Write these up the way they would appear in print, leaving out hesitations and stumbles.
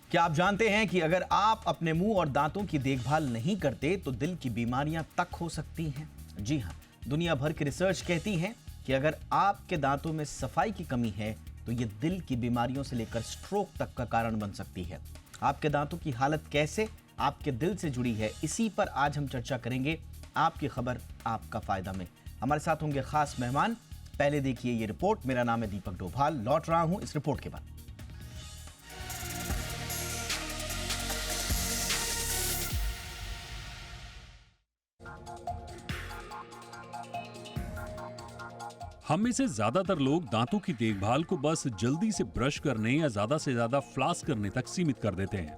क्या आप जानते हैं कि अगर आप अपने मुंह और दांतों की देखभाल नहीं करते तो दिल की बीमारियां तक हो सकती हैं? जी हां, दुनिया भर की रिसर्च कहती है कि अगर आपके दांतों में सफाई की कमी है तो ये दिल की बीमारियों से लेकर स्ट्रोक तक का कारण बन सकती है। आपके दांतों की हालत कैसे आपके दिल से जुड़ी है, इसी पर आज हम चर्चा करेंगे। आपकी खबर आपका फायदा में हमारे साथ होंगे खास मेहमान। पहले देखिए ये रिपोर्ट। मेरा नाम है दीपक डोभाल, लौट रहा हूं इस रिपोर्ट के बाद। हम में से ज्यादातर लोग दांतों की देखभाल को बस जल्दी से ब्रश करने या ज्यादा से ज्यादा फ्लॉस करने तक सीमित कर देते हैं।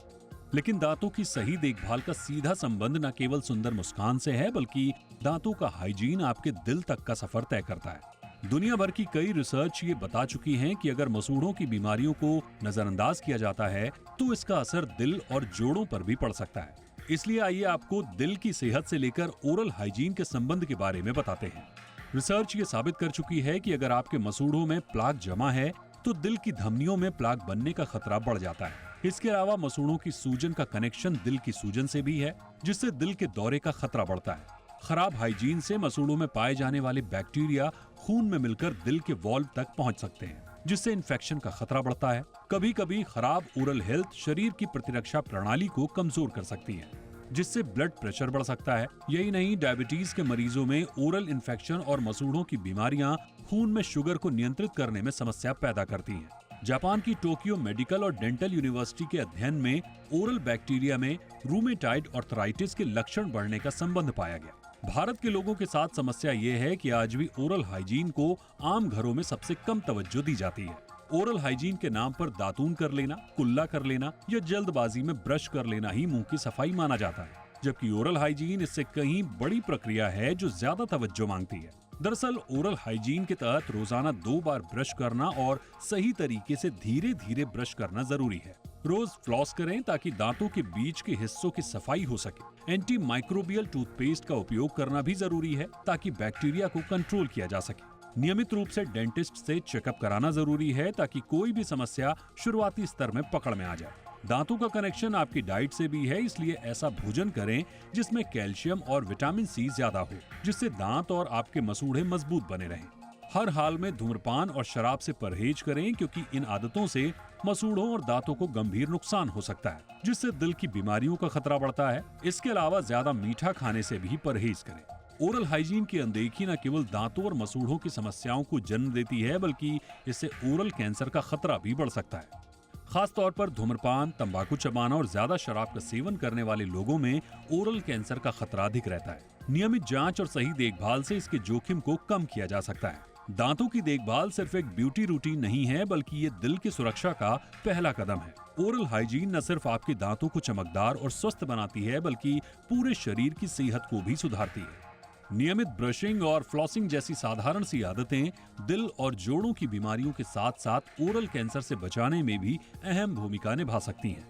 लेकिन दांतों की सही देखभाल का सीधा संबंध न केवल सुंदर मुस्कान से है, बल्कि दांतों का हाइजीन आपके दिल तक का सफर तय करता है। दुनिया भर की कई रिसर्च ये बता चुकी हैं कि अगर मसूड़ों की बीमारियों को नजरअंदाज किया जाता है तो इसका असर दिल और जोड़ों पर भी पड़ सकता है। इसलिए आइए आपको दिल की सेहत से लेकर ओरल हाइजीन के संबंध के बारे में बताते हैं। रिसर्च ये साबित कर चुकी है कि अगर आपके मसूड़ों में प्लाक जमा है तो दिल की धमनियों में प्लाक बनने का खतरा बढ़ जाता है। इसके अलावा मसूड़ों की सूजन का कनेक्शन दिल की सूजन से भी है, जिससे दिल के दौरे का खतरा बढ़ता है। खराब हाइजीन से मसूड़ों में पाए जाने वाले बैक्टीरिया खून में मिलकर दिल के वॉल्व तक पहुंच सकते हैं, जिससे इन्फेक्शन का खतरा बढ़ता है। कभी कभी खराब ओरल हेल्थ शरीर की प्रतिरक्षा प्रणाली को कमजोर कर सकती है, जिससे ब्लड प्रेशर बढ़ सकता है। यही नहीं, डायबिटीज के मरीजों में ओरल इन्फेक्शन और मसूड़ों की बीमारियां खून में शुगर को नियंत्रित करने में समस्या पैदा करती हैं। जापान की टोक्यो मेडिकल और डेंटल यूनिवर्सिटी के अध्ययन में ओरल बैक्टीरिया में रूमेटाइड आर्थराइटिस के लक्षण बढ़ने का संबंध पाया गया। भारत के लोगों के साथ समस्या ये है कि आज भी ओरल हाइजीन को आम घरों में सबसे कम तवज्जो दी जाती है। ओरल हाइजीन के नाम पर दातून कर लेना, कुल्ला कर लेना या जल्दबाजी में ब्रश कर लेना ही मुंह की सफाई माना जाता है, जबकि ओरल हाइजीन इससे कहीं बड़ी प्रक्रिया है जो ज्यादा तवज्जो मांगती है। दरअसल ओरल हाइजीन के तहत रोजाना 2 बार ब्रश करना और सही तरीके से धीरे धीरे ब्रश करना जरूरी है। रोज फ्लॉस करें ताकि दांतों के बीच के हिस्सों की सफाई हो सके। एंटी माइक्रोबियल टूथपेस्ट का उपयोग करना भी जरूरी है ताकि बैक्टीरिया को कंट्रोल किया जा सके। नियमित रूप से डेंटिस्ट से चेकअप कराना जरूरी है ताकि कोई भी समस्या शुरुआती स्तर में पकड़ में आ जाए। दांतों का कनेक्शन आपकी डाइट से भी है, इसलिए ऐसा भोजन करें जिसमें कैल्शियम और विटामिन सी ज्यादा हो, जिससे दांत और आपके मसूड़े मजबूत बने रहें। हर हाल में धूम्रपान और शराब से परहेज करें, क्योंकि इन आदतों से मसूड़ों और दांतों को गंभीर नुकसान हो सकता है, जिससे दिल की बीमारियों का खतरा बढ़ता है। इसके अलावा ज्यादा मीठा खाने से भी परहेज करें। ओरल हाइजीन की अनदेखी न केवल दांतों और मसूड़ों की समस्याओं को जन्म देती है, बल्कि इससे ओरल कैंसर का खतरा भी बढ़ सकता है। खास तौर पर धूम्रपान, तंबाकू चबाना और ज्यादा शराब का सेवन करने वाले लोगों में ओरल कैंसर का खतरा अधिक रहता है। नियमित जांच और सही देखभाल से इसके जोखिम को कम किया जा सकता है। दांतों की देखभाल सिर्फ एक ब्यूटी रूटीन नहीं है, बल्कि ये दिल की सुरक्षा का पहला कदम है। ओरल हाइजीन न सिर्फ आपके दांतों को चमकदार और स्वस्थ बनाती है, बल्कि पूरे शरीर की सेहत को भी सुधारती है। नियमित ब्रशिंग और फ्लॉसिंग जैसी साधारण सी आदतें दिल और जोड़ों की बीमारियों के साथ साथ ओरल कैंसर से बचाने में भी अहम भूमिका निभा सकती हैं।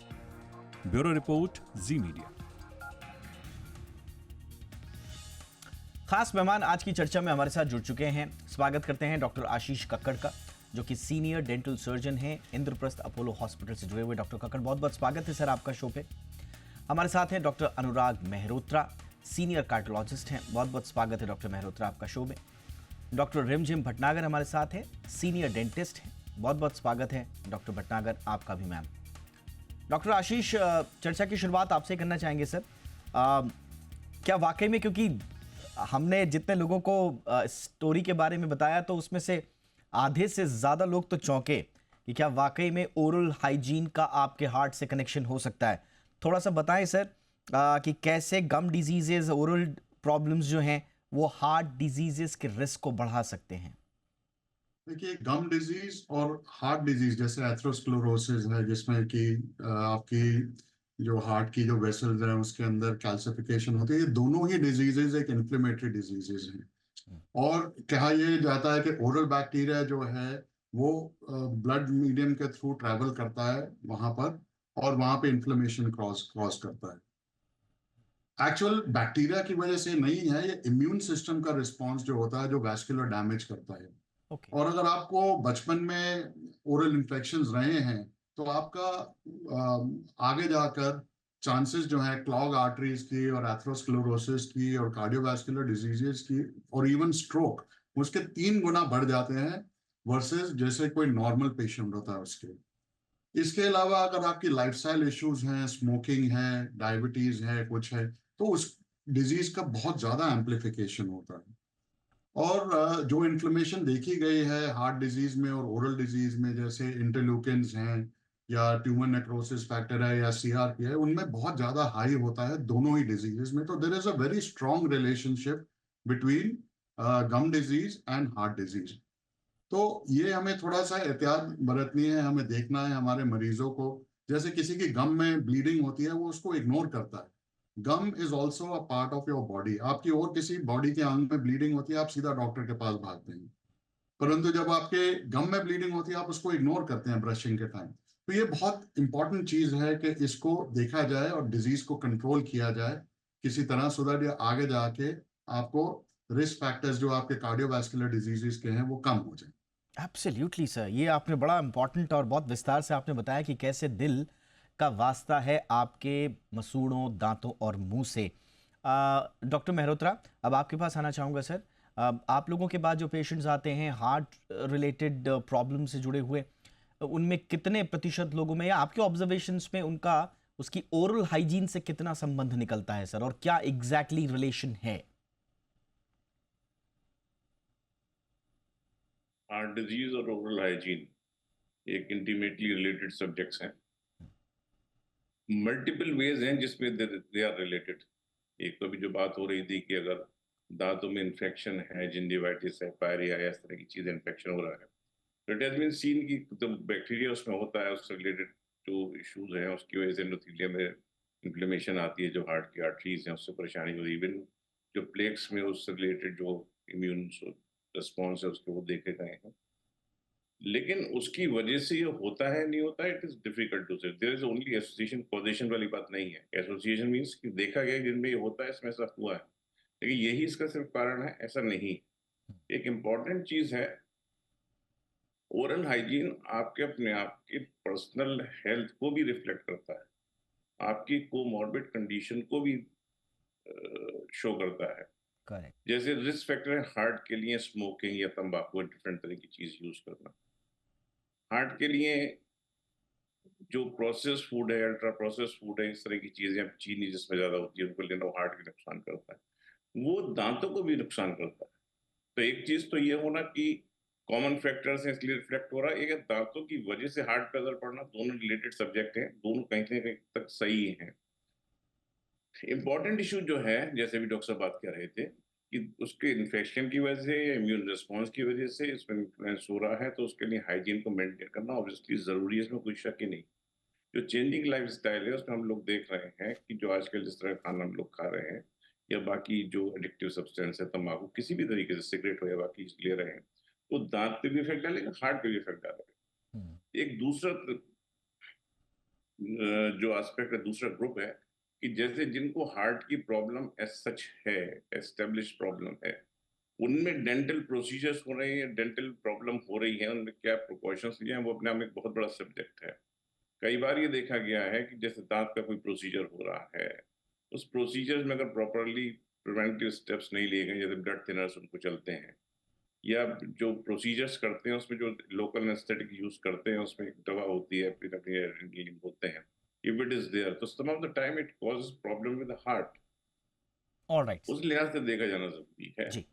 ब्यूरो रिपोर्ट, जी मीडिया। खास मेहमान आज की चर्चा में हमारे साथ जुड़ चुके हैं। स्वागत करते हैं डॉक्टर आशीष कक्कड़ का, जो कि सीनियर डेंटल सर्जन हैं इंद्रप्रस्थ अपोलो हॉस्पिटल से जुड़े हुए। डॉक्टर कक्कड़, बहुत बहुत स्वागत है सर आपका शो पे। हमारे साथ हैं डॉक्टर अनुराग मेहरोत्रा, सीनियर कार्डियोलॉजिस्ट हैं। बहुत बहुत स्वागत है डॉक्टर मेहरोत्रा आपका शो में। डॉक्टर रिमझिम भटनागर हमारे साथ हैं, सीनियर डेंटिस्ट हैं। बहुत बहुत स्वागत है डॉक्टर भटनागर आपका भी मैम। डॉक्टर आशीष, चर्चा की शुरुआत आपसे करना चाहेंगे सर। क्या वाकई में, क्योंकि हमने जितने लोगों को स्टोरी के बारे में बताया तो उसमें से आधे से ज़्यादा लोग तो चौंके कि क्या वाकई में ओरल हाइजीन का आपके हार्ट से कनेक्शन हो सकता है। थोड़ा सा बताएं सर कि कैसे गम डिजीजेज, ओरल प्रॉब्लम्स जो हैं वो हार्ट डिजीजेस के रिस्क को बढ़ा सकते हैं। देखिए, गम डिजीज और हार्ट डिजीज जैसे एथेरोस्क्लेरोसिस है, जिसमें कि आपकी जो हार्ट की जो वेसल्स हैं उसके अंदर कैल्सिफिकेशन होती है, ये दोनों ही डिजीजेज एक इन्फ्लेमेटरी डिजीजेज हैं। और कहा यह जाता है कि ओरल बैक्टीरिया जो है वो ब्लड मीडियम के थ्रू ट्रैवल करता है वहां पर, और वहां पे इन्फ्लेमेशन क्रॉस करता है। एक्चुअल बैक्टीरिया की वजह से नहीं है, ये इम्यून सिस्टम का रिस्पॉन्स जो होता है जो वैस्कुलर डैमेज करता है। ओके। और अगर आपको बचपन में ओरल इन्फेक्शंस रहे हैं तो आपका आगे जाकर चांसेस जो है क्लॉग आर्टरीज की और एथरोस्क्लेरोसिस की और कार्डियोवैस्कुलर डिजीजेस की और इवन स्ट्रोक उसके 3 गुना बढ़ जाते हैं वर्सेस जैसे कोई नॉर्मल पेशेंट होता है उसके। इसके अलावा अगर आपकी लाइफस्टाइल इश्यूज हैं, स्मोकिंग है, डायबिटीज है, कुछ है, तो उस डिजीज का बहुत ज्यादा एम्प्लीफिकेशन होता है। और जो इन्फ्लेमेशन देखी गई है हार्ट डिजीज में और ओरल डिजीज में, जैसे इंटरल्यूकिन्स हैं या ट्यूमर नेक्रोसिस फैक्टर है या सीआरपी है, उनमें बहुत ज्यादा हाई होता है दोनों ही डिजीजेस में। तो there is a very strong relationship between gum disease and heart disease. तो ये हमें थोड़ा सा एहतियात बरतनी है, हमें देखना है हमारे मरीजों को। जैसे किसी की गम में ब्लीडिंग होती है, वो उसको इग्नोर करता है। Gum is also a part of your body. आपकी और किसी बॉडी के अंग में ब्लीडिंग होती है, आप सीधा डॉक्टर के पास भागते हैं। परंतु जब आपके गम में ब्लीडिंग होती है, आप उसको इग्नोर करते हैं ब्रशिंग के टाइम। तो ये बहुत इंपॉर्टेंट चीज है कि इसको देखा जाए और डिजीज को कंट्रोल किया जाए किसी तरह, सो दैट आगे जाके आपको रिस्क फैक्टर्स जो आपके कार्डियोवैस्कुलर डिजीजेस के हैं वो कम हो जाए। एब्सोल्युटली सर, ये आपने बड़ा इंपॉर्टेंट और बहुत विस्तार से आपने बताया कि कैसे दिल का वास्ता है आपके मसूड़ों, दांतों और मुंह से। डॉक्टर मेहरोत्रा, अब आपके पास आना चाहूँगा सर। आप लोगों के बाद जो पेशेंट्स आते हैं हार्ट रिलेटेड प्रॉब्लम से जुड़े हुए, उनमें कितने प्रतिशत लोगों में या आपके ऑब्जर्वेशंस में उनका उसकी ओरल हाइजीन से कितना संबंध निकलता है सर, और क्या एग्जैक्टली रिलेशन है? हार्ट डिजीज और ओरल हाइजीन एक इंटीमेटली रिलेटेड सब्जेक्ट्स हैं। मल्टीपल वेज हैं जिसमें दे आर रिलेटेड। एक तो अभी जो बात हो रही थी कि अगर दांतों में इन्फेक्शन है, जिंजिवाइटिस है, पायरिया है, इस तरह की चीज इन्फेक्शन हो रहा है, तो इट हैज बीन सीन की तो बैक्टीरिया उसमें होता है, उससे रिलेटेड जो इश्यूज हैं उसकी वजह से एंडोथेलियम में इन्फ्लेमेशन आती है, जो हार्ट की आर्टरीज हैं उससे परेशानी हो रही है। इवन जो प्लेक्स में उससे रिलेटेड जो इम्यून रिस्पॉन्स है उसके वो देखे गए हैं। लेकिन उसकी वजह से ये होता है नहीं होता है, it is difficult to say. There is only association, causation वाली बात नहीं है। एसोसिएशन मींस कि देखा गया जिनमें ये होता है इसमें ऐसा हुआ है, लेकिन यही इसका सिर्फ कारण है ऐसा नहीं। एक इम्पॉर्टेंट चीज है, ओरल हाइजीन आपके अपने आप के पर्सनल हेल्थ को भी रिफ्लेक्ट करता है, आपकी कोमॉर्बिड कंडीशन को भी शो करता है। करेक्ट। जैसे रिस्क फैक्टर है हार्ट के लिए स्मोकिंग या तंबाकू, डिफरेंट तरह की चीज यूज करना। हार्ट के लिए जो प्रोसेस फूड है, अल्ट्रा प्रोसेस फूड है, इस तरह की चीजें, चीनी जिसमें ज्यादा होती है, उनको लेना हार्ट के नुकसान करता है, वो दांतों को भी नुकसान करता है। तो एक चीज तो ये होना कि कॉमन फैक्टर्स हैं इसलिए रिफ्लेक्ट हो रहा है। एक है दांतों की वजह से हार्ट पे असर पड़ना, दोनों रिलेटेड सब्जेक्ट हैं, दोनों कहीं ना कहीं तक सही हैं। इंपॉर्टेंट इशू जो है, जैसे भी डॉक्टर साहब बात कर रहे थे कि उसके इन्फेक्शन की वजह से या इम्यून रिस्पॉन्स की वजह से इसमें इन्फ्लुएंस हो रहा है, तो उसके लिए हाइजीन को मेंटेन करना ऑब्वियसली जरूरी है, इसमें कोई शक ही नहीं। जो चेंजिंग लाइफ स्टाइल है उसमें हम लोग देख रहे हैं कि जो आजकल जिस तरह खाना हम लोग खा रहे हैं या बाकी जो एडिक्टिव सब्सटेंस है, तंबाकू किसी भी तरीके से, सिगरेट हो या बाकी ले रहे हैं, तो दांत पे भी इफेक्ट डालेगा, हार्ट पे भी इफेक्ट डालेगा। एक दूसरा जो एस्पेक्ट है, दूसरा ग्रुप है कि जैसे जिनको हार्ट की प्रॉब्लम एज सच है, एस्टेब्लिश प्रॉब्लम है, उनमें डेंटल प्रोसीजर्स हो रहे हैं, डेंटल प्रॉब्लम हो रही है, उनमें क्या प्रिकॉशंस लिए हैं, वो अपने आप में एक बहुत बड़ा सब्जेक्ट है। कई बार ये देखा गया है कि जैसे दांत का कोई प्रोसीजर हो रहा है, उस प्रोसीजर में अगर प्रॉपरली प्रिवेंटिव स्टेप्स नहीं लिए गए, जैसे ब्लड थिनर्स उनको चलते हैं, या जो प्रोसीजर्स करते हैं उसमें जो लोकल एनेस्थेटिक यूज करते हैं, उसमें एक दवा होती है, फिर होते हैं, इफ इट इज देयर, तो some of the time it causes problem with the heart. Alright उस लिहाज से देखा जाना जरूरी है। जी।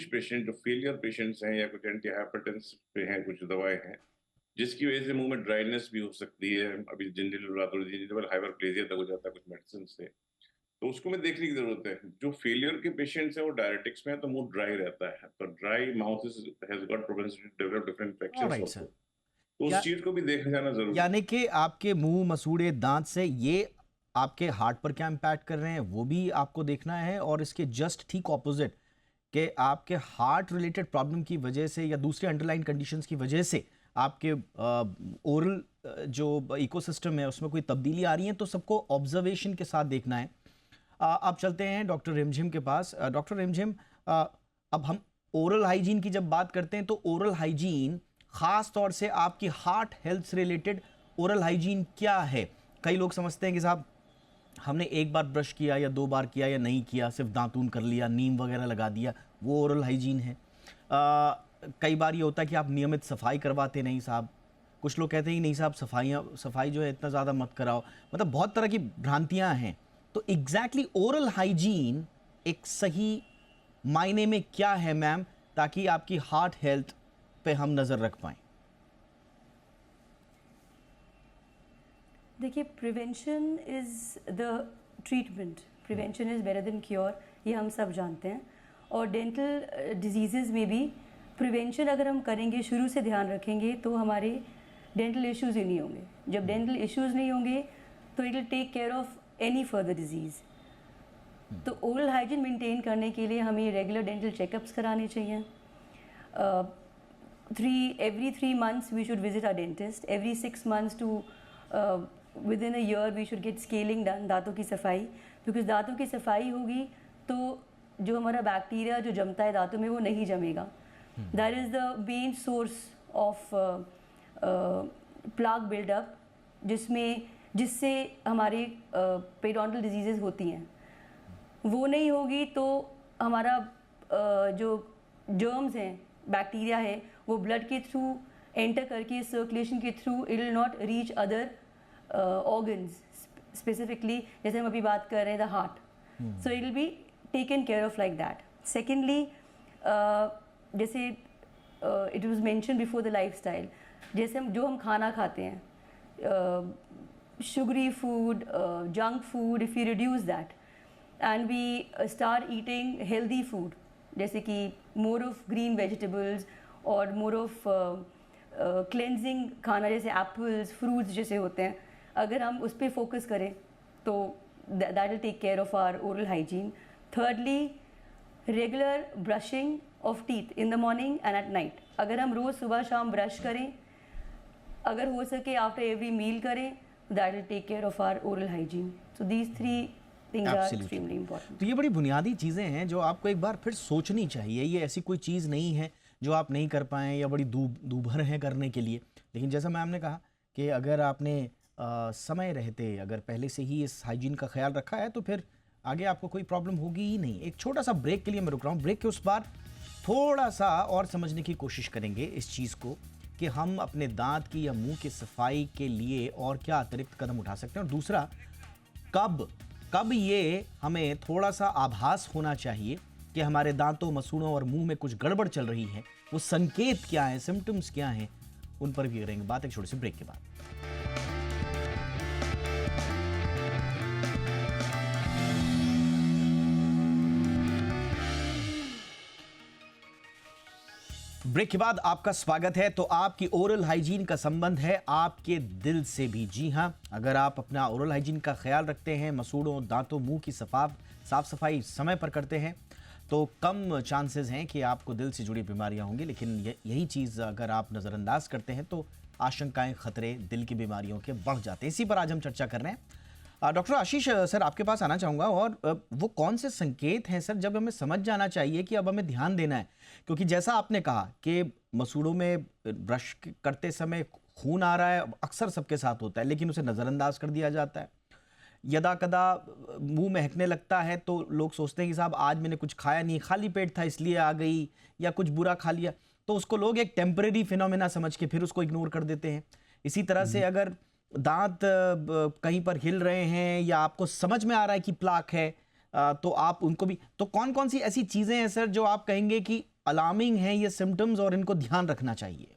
पेशेंट जो फेलियर पेशेंट्स हैं या कुछ एंटी हाइपरटेंसिव पे हैं, कुछ दवाएं हैं जिसकी वजह से मुंह में ड्राइनेस भी हो सकती है, अभी जिंजिवल हाइपरप्लेजिया तक हो जाता है कुछ मेडिसिन से, तो उसको में देखने की जरूरत है। जो फेलियर के पेशेंट्स हैं वो डायरेटिक्स में है तो मुंह ड्राई रहता है, तो dry mouth has got propensity to develop different infections alright also, sir. तो या उस चीज को भी देखा जाना जरूरी है। यानी कि आपके मुंह, मसूड़े, दांत से ये आपके हार्ट पर क्या इम्पैक्ट कर रहे हैं वो भी आपको देखना है, और इसके जस्ट ठीक ऑपोजिट कि आपके हार्ट रिलेटेड प्रॉब्लम की वजह से या दूसरे अंडरलाइन कंडीशंस की वजह से आपके ओरल जो इकोसिस्टम है उसमें कोई तब्दीली आ रही है, तो सबको ऑब्जर्वेशन के साथ देखना है। अब चलते हैं डॉक्टर रिमझिम के पास। डॉक्टर रिमझिम, अब हम ओरल हाइजीन की जब बात करते हैं तो ओरल हाइजीन खास तौर से आपकी हार्ट हेल्थ से रिलेटेड ओरल हाइजीन क्या है? कई लोग समझते हैं कि साहब हमने एक बार ब्रश किया या 2 बार किया या नहीं किया, सिर्फ दातून कर लिया, नीम वगैरह लगा दिया, वो ओरल हाइजीन है। कई बार ये होता है कि आप नियमित सफाई करवाते नहीं साहब। कुछ लोग कहते हैं कि नहीं साहब सफाई जो है इतना ज़्यादा मत कराओ। मतलब बहुत तरह की भ्रांतियां हैं। तो एग्जैक्टली ओरल हाइजीन एक सही मायने में क्या है मैम, ताकि आपकी हार्ट हेल्थ पे हम नज़र रख पाएं? देखिए, prevention is the treatment, prevention is better than cure, ये हम सब जानते हैं। और डेंटल डिजीज़ में भी प्रिवेंशन अगर हम करेंगे, शुरू से ध्यान रखेंगे, तो हमारे डेंटल इश्यूज़ ही नहीं होंगे। जब डेंटल इश्यूज़ नहीं होंगे तो it will take care of any further disease. तो ओरल हाइजीन मेंटेन करने के लिए हमें रेगुलर डेंटल चेकअप्स कराने चाहिए। every 3 months we should visit our dentist. Every 6 months to within a year we should get scaling done, दांतों की सफाई। क्योंकि दांतों की सफाई होगी तो जो हमारा बैक्टीरिया जो जमता है दांतों में वो नहीं जमेगा। That is the main source of plaque buildup, जिससे हमारे पेरिडोंटल डिजीजेज होती हैं। वो नहीं होगी तो हमारा जो जर्म्स हैं, बैक्टीरिया है, वो ब्लड के थ्रू एंटर करके सर्कुलेशन के through it will not reach other organs, specifically जैसे हम अभी बात कर रहे हैं the heart. So it will be taken care of like that. Secondly, जैसे it was mention before the lifestyle, जैसे हम खाना खाते हैं, sugary food, junk food, if we reduce that and we start eating healthy food, जैसे कि more of green vegetables और more of cleansing खाना, जैसे apples, fruits जैसे होते हैं, अगर हम उस पर फोकस करें तो that will take care of our oral hygiene. Thirdly, regular brushing of teeth in the morning and at night. अगर हम रोज़ सुबह शाम ब्रश करें, अगर हो सके आफ्टर एवरी मील करें, that will take care of our oral hygiene. So these 3 things are extremely important. तो ये बड़ी बुनियादी चीज़ें हैं जो आपको एक बार फिर सोचनी चाहिए। ये ऐसी कोई चीज़ नहीं है जो आप नहीं कर पाएँ या बड़ी दूभर हैं करने के लिए। लेकिन जैसा मैम ने कहा कि अगर आपने समय रहते अगर पहले से ही इस हाइजीन का ख्याल रखा है तो फिर आगे आपको कोई प्रॉब्लम होगी ही नहीं। एक छोटा सा ब्रेक के लिए मैं रुक रहा हूँ। ब्रेक के उस बार थोड़ा सा और समझने की कोशिश करेंगे इस चीज़ को कि हम अपने दांत की या मुंह की सफाई के लिए और क्या अतिरिक्त कदम उठा सकते हैं, और दूसरा कब ये हमें थोड़ा सा आभास होना चाहिए कि हमारे दांतों, मसूड़ों और मुंह में कुछ गड़बड़ चल रही है, वो संकेत क्या है, सिम्टम्स क्या हैं, उन पर भी करेंगे बात एक छोटे से ब्रेक के बाद। ब्रेक के बाद आपका स्वागत है। तो आपकी ओरल हाइजीन का संबंध है आपके दिल से भी। जी हां, अगर आप अपना ओरल हाइजीन का ख्याल रखते हैं, मसूड़ों, दांतों, मुंह की साफ सफाई समय पर करते हैं, तो कम चांसेस हैं कि आपको दिल से जुड़ी बीमारियां होंगी। लेकिन यही चीज़ अगर आप नज़रअंदाज करते हैं तो आशंकाएं, खतरे दिल की बीमारियों के बढ़ जाते हैं। इसी पर आज हम चर्चा कर रहे हैं। डॉक्टर आशीष सर, आपके पास आना चाहूँगा। और वो कौन से संकेत हैं सर जब हमें समझ जाना चाहिए कि अब हमें ध्यान देना है? क्योंकि जैसा आपने कहा कि मसूड़ों में ब्रश करते समय खून आ रहा है, अक्सर सबके साथ होता है, लेकिन उसे नज़रअंदाज कर दिया जाता है। यदा कदा मुंह महकने लगता है तो लोग सोचते हैं कि साहब आज मैंने कुछ खाया नहीं, खाली पेट था इसलिए आ गई, या कुछ बुरा खा लिया, तो उसको लोग एक टेम्परेरी फिनोमेना समझ के फिर उसको इग्नोर कर देते हैं। इसी तरह से अगर दांत कहीं पर हिल रहे हैं या आपको समझ में आ रहा है कि प्लाक है, तो आप उनको भी, तो कौन कौन सी ऐसी चीजें हैं सर जो आप कहेंगे कि अलार्मिंग है ये सिम्टम्स और इनको ध्यान रखना चाहिए?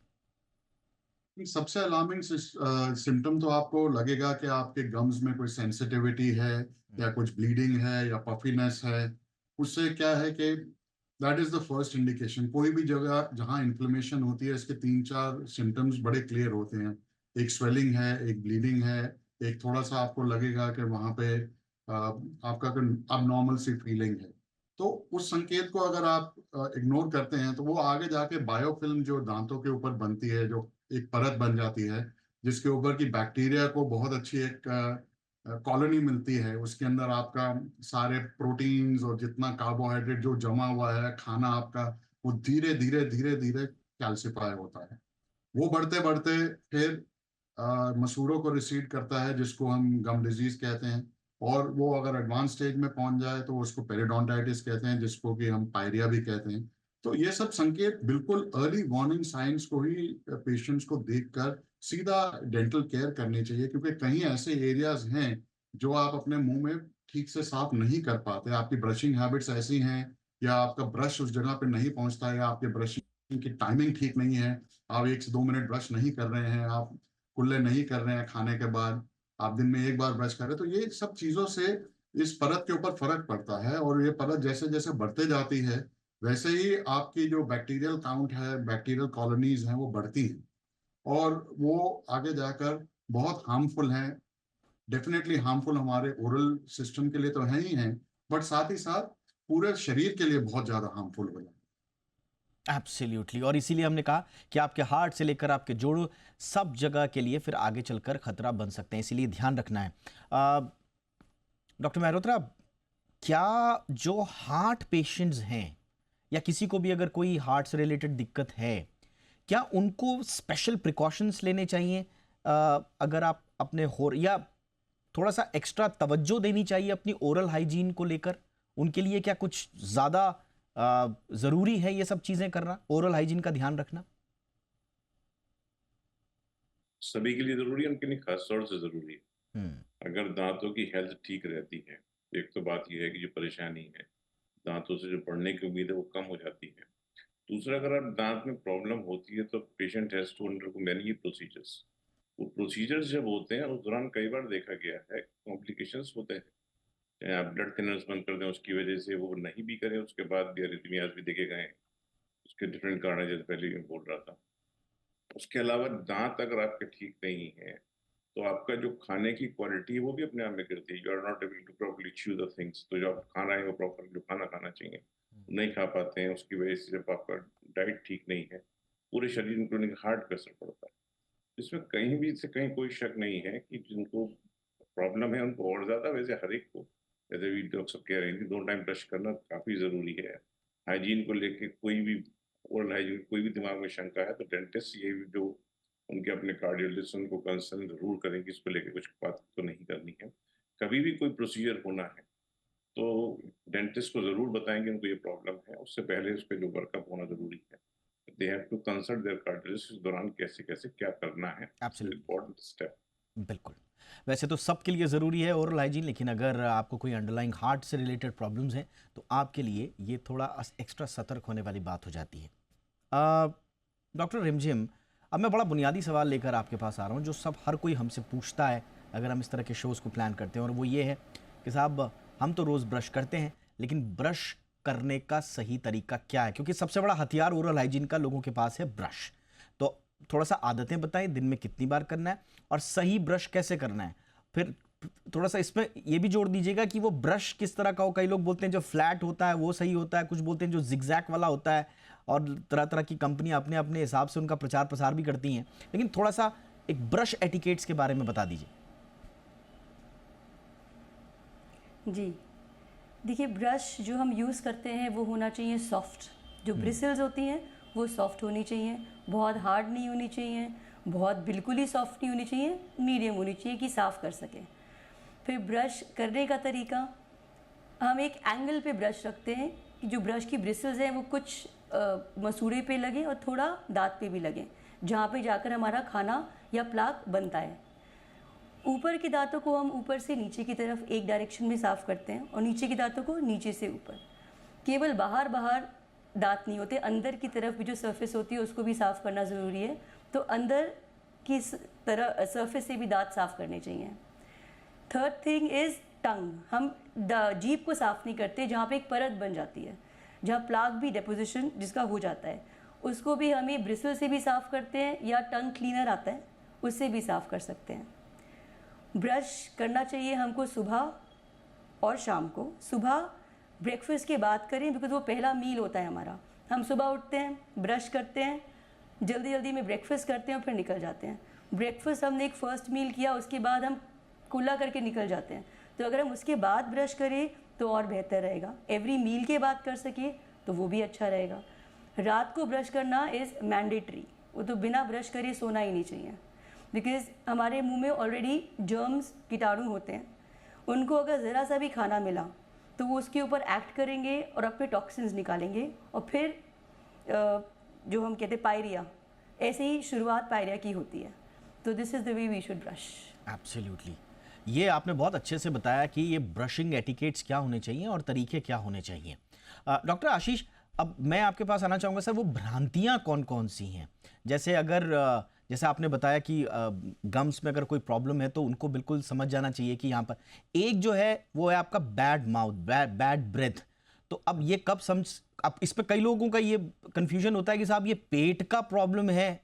सबसे अलार्मिंग सिम्टम तो आपको लगेगा कि आपके गम्स में कोई सेंसिटिविटी है या कुछ ब्लीडिंग है या पफीनेस है। उससे क्या है कि that is the first indication. कोई भी जगह जहां इन्फ्लेमेशन होती है, इसके 3-4 सिम्टम्स बड़े क्लियर होते हैं। एक स्वेलिंग है, एक ब्लीडिंग है, एक थोड़ा सा आपको लगेगा कि वहां पे आपका अबनॉर्मल सी फीलिंग है। तो उस संकेत को अगर आप इग्नोर करते हैं तो वो आगे जाके बायोफिल्म जो दांतों के ऊपर बनती है, जो एक परत बन जाती है जिसके ऊपर की बैक्टीरिया को बहुत अच्छी एक कॉलोनी मिलती है, उसके अंदर आपका सारे प्रोटीन्स और जितना कार्बोहाइड्रेट जो जमा हुआ है खाना आपका, वो धीरे धीरे धीरे धीरे कैल्सिफाई होता है। वो बढ़ते बढ़ते फिर मसूड़ों को रिसीड करता है, जिसको हम गम डिजीज कहते हैं। और वो अगर एडवांस स्टेज में पहुंच जाए तो उसको पेरिडोंटाइटिस कहते हैं, जिसको कि हम पायरिया भी कहते हैं। तो ये सब संकेत बिल्कुल अर्ली वार्निंग साइंस को ही पेशेंट्स को देखकर सीधा डेंटल केयर करनी चाहिए, क्योंकि कहीं ऐसे एरियाज हैं जो आप अपने मुंह में ठीक से साफ नहीं कर पाते। आपकी ब्रशिंग हैबिट्स ऐसी हैं, या आपका ब्रश उस जगह पे नहीं पहुंचता है, या आपके ब्रशिंग की टाइमिंग ठीक नहीं है, आप 1 से 2 मिनट ब्रश नहीं कर रहे हैं, आप कुल्ले नहीं कर रहे हैं खाने के बाद, आप दिन में एक बार ब्रश कर रहे हैं। तो ये सब चीजों से इस परत के ऊपर फर्क पड़ता है, और ये परत जैसे जैसे बढ़ते जाती है वैसे ही आपकी जो बैक्टीरियल काउंट है, बैक्टीरियल कॉलोनीज हैं, वो बढ़ती हैं, और वो आगे जाकर बहुत हार्मफुल हैं। डेफिनेटली हार्मफुल हमारे ओरल सिस्टम के लिए तो है ही हैं, बट साथ ही साथ पूरे शरीर के लिए बहुत ज्यादा हार्मफुल हो जाए। एब्सोल्युटली, और इसीलिए हमने कहा कि आपके हार्ट से लेकर आपके जोड़ों सब जगह के लिए फिर आगे चलकर खतरा बन सकते हैं, इसीलिए ध्यान रखना है। डॉक्टर मेहरोत्रा, क्या जो हार्ट पेशेंट्स हैं या किसी को भी अगर कोई हार्ट से रिलेटेड दिक्कत है, क्या उनको स्पेशल प्रिकॉशंस लेने चाहिए? अगर आप अपने या थोड़ा सा एक्स्ट्रा तवज्जो देनी चाहिए अपनी ओरल हाइजीन को लेकर? उनके लिए क्या कुछ ज़्यादा ज़रूरी है ये सब चीज़ें करना, ओरल हाइजीन का ध्यान रखना? सभी के लिए जरूरी है, उनके लिए खास तौर से जरूरी है। अगर दांतों की हेल्थ ठीक रहती है, एक तो बात यह है कि जो परेशानी है दांतों से जो बढ़ने की उम्मीद है वो कम हो जाती है। दूसरा, अगर आप दांत में प्रॉब्लम होती है तो patient has to undergo many procedures. वो प्रोसीजर्स जब होते हैं उस दौरान कई बार देखा गया है कॉम्प्लिकेशंस होते हैं। चाहे आप ब्लड थिनर्स बंद कर दें, उसकी वजह से वो नहीं भी करें, उसके बाद भी अरिथमियाज भी देखे गए हैं। उसके डिफरेंट कारण है, जैसे पहले मैं बोल रहा था। उसके अलावा दांत अगर आपके ठीक नहीं है तो आपका जो खाने की क्वालिटी है वो भी अपने आप में गिरती है। You are not able to properly chew the things. तो जो आप खाना है वो प्रॉपर जो खाना खाना चाहिए नहीं खा पाते हैं। उसकी वजह से जब आपका डाइट ठीक नहीं है, पूरे शरीर इंक्लूडिंग हार्ट पे असर पड़ता है। इसमें कहीं भी से कहीं कोई शक नहीं है कि जिनको प्रॉब्लम है उनको और ज्यादा, वैसे हर एक को, जैसे भी लोग सब कह रहे हैं कि 2 टाइम ब्रश करना काफी जरूरी है। हाइजीन को लेके कोई भी ओरल हाइजीन कोई भी दिमाग में शंका है तो डेंटिस्ट ये जो उनके अपने कार्डियोलॉजिस्ट उनको कंसर्न जरूर करें कि इसको लेके कुछ बात तो नहीं करनी है। कभी भी कोई प्रोसीजर होना है तो डेंटिस्ट को जरूर बताएं कि उनको ये प्रॉब्लम है। उससे पहले उस पर जो वर्कअप होना जरूरी है, they have to consult their cardiologist इस दौरान कैसे कैसे क्या करना है। Important step. बिल्कुल। वैसे तो सबके लिए ज़रूरी है ओरल हाइजीन, लेकिन अगर आपको कोई अंडरलाइंग हार्ट से रिलेटेड प्रॉब्लम्स हैं तो आपके लिए ये थोड़ा एक्स्ट्रा सतर्क होने वाली बात हो जाती है। डॉक्टर रिमझिम, अब मैं बड़ा बुनियादी सवाल लेकर आपके पास आ रहा हूँ, जो सब हर कोई हमसे पूछता है अगर हम इस तरह के शोज़ को प्लान करते हैं, और वो ये है कि साहब हम तो रोज़ ब्रश करते हैं, लेकिन ब्रश करने का सही तरीका क्या है? क्योंकि सबसे बड़ा हथियार ओरल हाइजीन का लोगों के पास है ब्रश। तो थोड़ा सा आदतें बताएं, दिन में कितनी बार करना है और सही ब्रश कैसे करना है। फिर थोड़ा सा इसमें ये भी जोड़ दीजिएगा कि वो ब्रश किस तरह का हो। कई लोग बोलते हैं जो फ्लैट होता है वो सही होता है, कुछ बोलते हैं जो जिगजैग वाला होता है, और तरह तरह की कंपनी अपने अपने हिसाब से उनका प्रचार प्रसार भी करती हैं। लेकिन थोड़ा सा एक ब्रश एटिकेट्स के बारे में बता दीजिए। जी देखिए, ब्रश जो हम यूज़ करते हैं वो होना चाहिए सॉफ्ट। जो ब्रिसल्स होती हैं वो सॉफ्ट होनी चाहिए, बहुत हार्ड नहीं होनी चाहिए, बहुत बिल्कुल ही सॉफ्ट नहीं होनी चाहिए, मीडियम होनी चाहिए कि साफ़ कर सकें। फिर ब्रश करने का तरीका, हम एक एंगल पे ब्रश रखते हैं कि जो ब्रश की ब्रिसल्स हैं वो कुछ मसूड़े पे लगे और थोड़ा दांत पे भी लगे, जहाँ पे जाकर हमारा खाना या प्लाक बनता है। ऊपर के दांतों को हम ऊपर से नीचे की तरफ एक डायरेक्शन में साफ़ करते हैं और नीचे के दांतों को नीचे से ऊपर। केवल बाहर बाहर दांत नहीं होते, अंदर की तरफ भी जो सरफेस होती है उसको भी साफ़ करना ज़रूरी है। तो अंदर की तरह सरफेस से भी दांत साफ़ करने चाहिए। थर्ड थिंग इज़ टंग। हम जीभ को साफ़ नहीं करते, जहाँ पे एक परत बन जाती है, जहाँ प्लाक भी डेपोजिशन जिसका हो जाता है, उसको भी हमें ब्रिसल से भी साफ़ करते हैं या टंग क्लीनर आता है उससे भी साफ़ कर सकते हैं। ब्रश करना चाहिए हमको सुबह और शाम को। सुबह ब्रेकफास्ट के बाद करें, बिकॉज वो पहला मील होता है हमारा। हम सुबह उठते हैं, ब्रश करते हैं, जल्दी जल्दी में ब्रेकफास्ट करते हैं और फिर निकल जाते हैं। ब्रेकफास्ट हमने एक फ़र्स्ट मील किया, उसके बाद हम कुल्ला करके निकल जाते हैं। तो अगर हम उसके बाद ब्रश करें तो और बेहतर रहेगा। एवरी मील के बाद कर सके तो वो भी अच्छा रहेगा। रात को ब्रश करना इज़ मैंडेटरी। वो तो बिना ब्रश करे सोना ही नहीं चाहिए, बिकॉज हमारे मुंह में ऑलरेडी जर्म्स कीटाणु होते हैं। उनको अगर ज़रा सा भी खाना मिला तो वो उसके ऊपर एक्ट करेंगे और अपने टॉक्सिन्स निकालेंगे, और फिर जो हम कहते हैं पायरिया, ऐसे ही शुरुआत पायरिया की होती है। तो this is the way we should brush. Absolutely, ये आपने बहुत अच्छे से बताया कि ये ब्रशिंग एटिकेट्स क्या होने चाहिए और तरीके क्या होने चाहिए। डॉक्टर आशीष, अब मैं आपके पास आना चाहूँगा सर, वो भ्रांतियाँ कौन कौन सी हैं? जैसे अगर जैसे आपने बताया कि गम्स में अगर कोई प्रॉब्लम है तो उनको बिल्कुल समझ जाना चाहिए कि यहाँ पर एक जो है वो है आपका बैड माउथ, बैड ब्रेथ। तो अब ये कब समझ, अब इस पे कई लोगों का ये कंफ्यूजन होता है कि साहब ये पेट का प्रॉब्लम है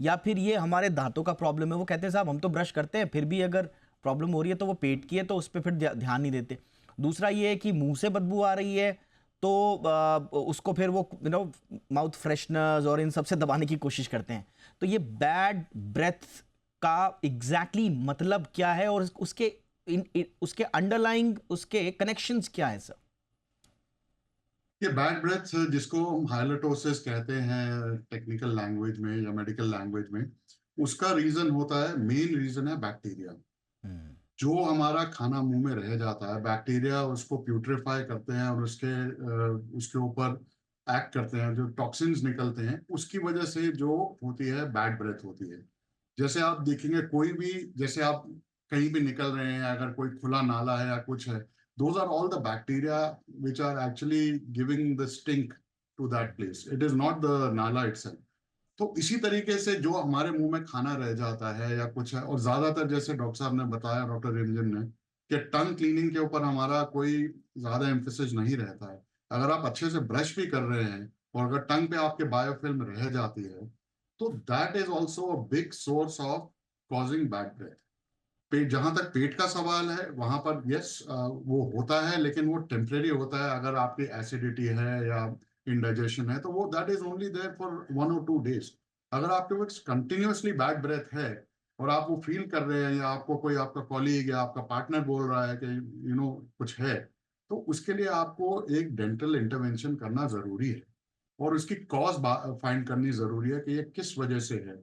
या फिर ये हमारे दांतों का प्रॉब्लम है। वो कहते हैं साहब हम तो ब्रश करते हैं फिर भी अगर प्रॉब्लम हो रही है तो वो पेट की है, तो उस पर फिर ध्यान नहीं देते। दूसरा ये है कि मुंह से बदबू आ रही है तो उसको फिर वो माउथ फ्रेशनर्स और इन सब से दबाने की कोशिश करते हैं। तो ये बैड ब्रेथ का एग्जैक्टली मतलब क्या है और उसके अंडरलाइंग उसके कनेक्शंस क्या है सर? ये बैड ब्रेथ जिसको हम हाइलेटोसिस कहते हैं टेक्निकल लैंग्वेज में या मेडिकल लैंग्वेज में, उसका रीजन होता है, मेन रीजन है बैक्टीरिया। जो हमारा खाना मुंह में रह जाता है, बैक्टीरिया उसको प्यूट्रीफाई करते हैं और उसके ऊपर एक्ट करते हैं, जो टॉक्सिन्स निकलते हैं उसकी वजह से जो होती है बैड ब्रेथ होती है। जैसे आप देखेंगे कोई भी, जैसे आप कहीं भी निकल रहे हैं, अगर कोई खुला नाला है या कुछ है, those are all the bacteria which are actually giving the stink to that place. It is not the nala itself. तो इसी तरीके से जो हमारे मुंह में खाना रह जाता है या कुछ है, और ज्यादातर जैसे डॉक्टर साहब ने बताया, डॉक्टर रिमझिम ने, कि टंग क्लीनिंग के ऊपर हमारा कोई ज्यादा एम्फेसिस नहीं रहता है। अगर आप अच्छे से ब्रश भी कर रहे हैं और अगर टंग पे आपके बायोफिल्म रह जाती है तो that is also a big source of causing bad breath. पेट, जहां तक पेट का सवाल है वहां पर यस वो होता है, लेकिन वो टेम्परेरी होता है। अगर आपकी एसिडिटी है या इंडाइजेशन है तो वो that is only there for 1 or 2 days। अगर आपके पास कंटिन्यूअसली बैड ब्रेथ है और आप वो फील कर रहे हैं या आपको कोई आपका कॉलीग या आपका पार्टनर बोल रहा है कि कुछ है, तो उसके लिए आपको एक डेंटल इंटरवेंशन करना जरूरी है और उसकी कॉज फाइंड करनी जरूरी है कि ये किस वजह से है।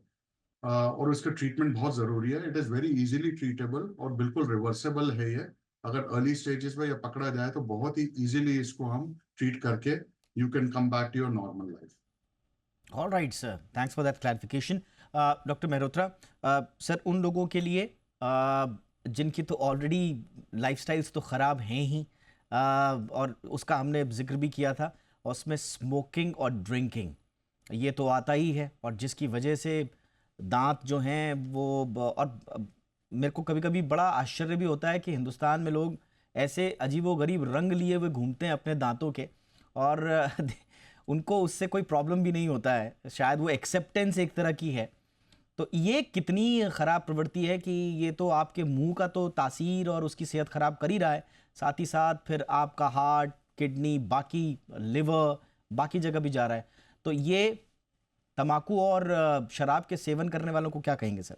और उसका ट्रीटमेंट बहुत जरूरी है। It is very easily treatable और बिल्कुल रिवर्सेबल है ये। अगर अर्ली स्टेजेस में ये पकड़ा जाए तो बहुत ही इजीली इसको हम ट्रीट करके you can come back to your normal life. All right sir, thanks for that clarification. Doctor Mehrotra, sir उन लोगों के लिए जिनकी तो ऑलरेडी लाइफस्टाइल्स तो ख़राब हैं ही, और उसका हमने जिक्र भी किया था, और उसमें स्मोकिंग और ड्रिंकिंग ये तो आता ही है, और जिसकी वजह से दांत जो हैं वो और मेरे को कभी कभी बड़ा आश्चर्य भी होता है कि हिंदुस्तान में लोग ऐसे अजीबोगरीब रंग लिए हुए घूमते हैं अपने दांतों के, और उनको उससे कोई प्रॉब्लम भी नहीं होता है। शायद वो एक्सेप्टेंस एक तरह की है। तो ये कितनी ख़राब प्रवृत्ति है कि ये तो आपके मुंह का तो तासीर और उसकी सेहत ख़राब कर ही रहा है, साथ ही साथ फिर आपका हार्ट, किडनी, बाकी लिवर, बाकी जगह भी जा रहा है। तो ये तंबाकू और शराब के सेवन करने वालों को क्या कहेंगे सर?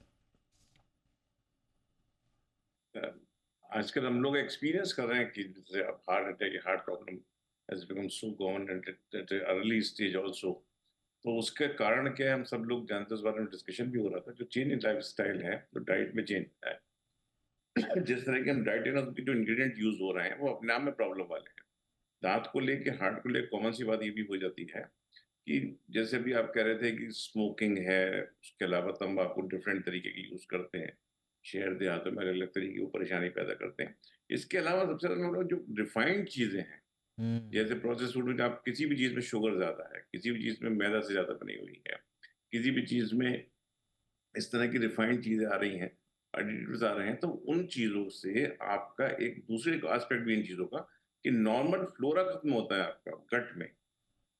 आजकल हम लोग एक्सपीरियंस कर रहे हैं कि जैसे अब heart attack, heart problem has become so common at early stage also. तो उसके कारण क्या है, हम सब लोग जानते हैं, उस बारे में डिस्कशन भी हो रहा था। जो चेंज इन लाइफस्टाइल है, जो डाइट में चेंज है, जिस तरह के हम डाइट है उसके जो इंग्रेडिएंट यूज हो रहे हैं वो अपने आप में प्रॉब्लम वाले हैं। दांत को लेके, हार्ट को लेके कॉमन सी बात ये भी हो जाती है कि जैसे भी आप कह रहे थे कि स्मोकिंग है, उसके अलावा तंबाकू डिफरेंट तरीके की यूज करते हैं, शहर देहातों में अलग अलग तरीके की परेशानी पैदा करते हैं। इसके अलावा सबसे ज्यादा हम लोग जो रिफाइंड चीजें हैं, जैसे प्रोसेस फूड में आप किसी भी चीज में शुगर ज्यादा है, किसी भी चीज में मैदा से ज्यादा बनी हुई है, किसी भी चीज में इस तरह की रिफाइंड चीजें आ रही हैं, एडिटिव्स आ रहे हैं, तो उन चीजों से आपका एक दूसरे एस्पेक्ट भी इन चीजों का कि नॉर्मल फ्लोरा खत्म होता है आपका गट में।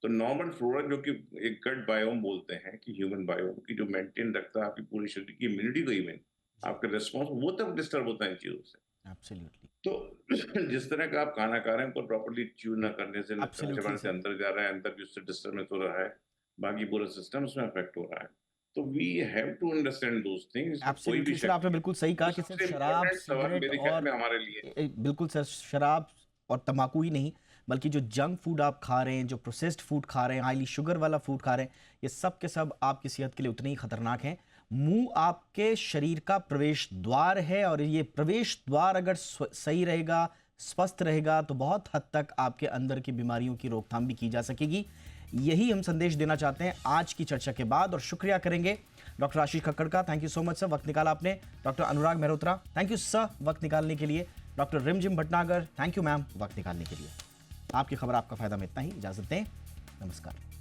तो नॉर्मल फ्लोरा जो कि एक गट बायोम बोलते हैं कि ह्यूमन बायोम की जो मेंटेन रखता है आपकी पूरी शरीर की इम्यूनिटी को, इवन आपका रिस्पॉन्स, वो तब डिस्टर्ब होता है इन चीजों से। एब्सोल्युटली। तो जिस तरह का आप खाना खा रहे हैं उनको प्रॉपर्ली च्यू ना करने से, चबाने से अंदर जा रहा है, अंदर भी उससे डिस्टर्बेंस हो रहा है, बाकी पूरा सिस्टम उसमें अफेक्ट हो रहा है। तो we have to understand those things. Absolutely sir, आपने बिल्कुल सही कहा कि सर शराब, सिगरेट और हमारे लिए बिल्कुल सर, शराब और तंबाकू ही नहीं बल्कि जो जंक फूड आप खा रहे हैं, जो प्रोसेस्ड फूड खा रहे हैं, हाईली शुगर वाला फूड खा रहे हैं, ये सब के सब आपकी सेहत के लिए उतने ही खतरनाक हैं। मुंह आपके शरीर का प्रवेश द्वार है और ये प्रवेश द्वार अगर सही रहेगा, स्वस्थ रहेगा, तो बहुत हद तक आपके अंदर की बीमारियों की रोकथाम भी की जा सकेगी। यही हम संदेश देना चाहते हैं आज की चर्चा के बाद, और शुक्रिया करेंगे डॉक्टर आशीष कक्कड़ का। Thank you so much sir, वक्त निकाला आपने। Doctor Anurag Mehrotra, thank you sir वक्त निकालने के लिए। डॉक्टर रिमझिम भटनागर, थैंक यू मैम वक्त निकालने के लिए। आपकी खबर आपका फायदा में इतना ही, इजाजत दें, नमस्कार।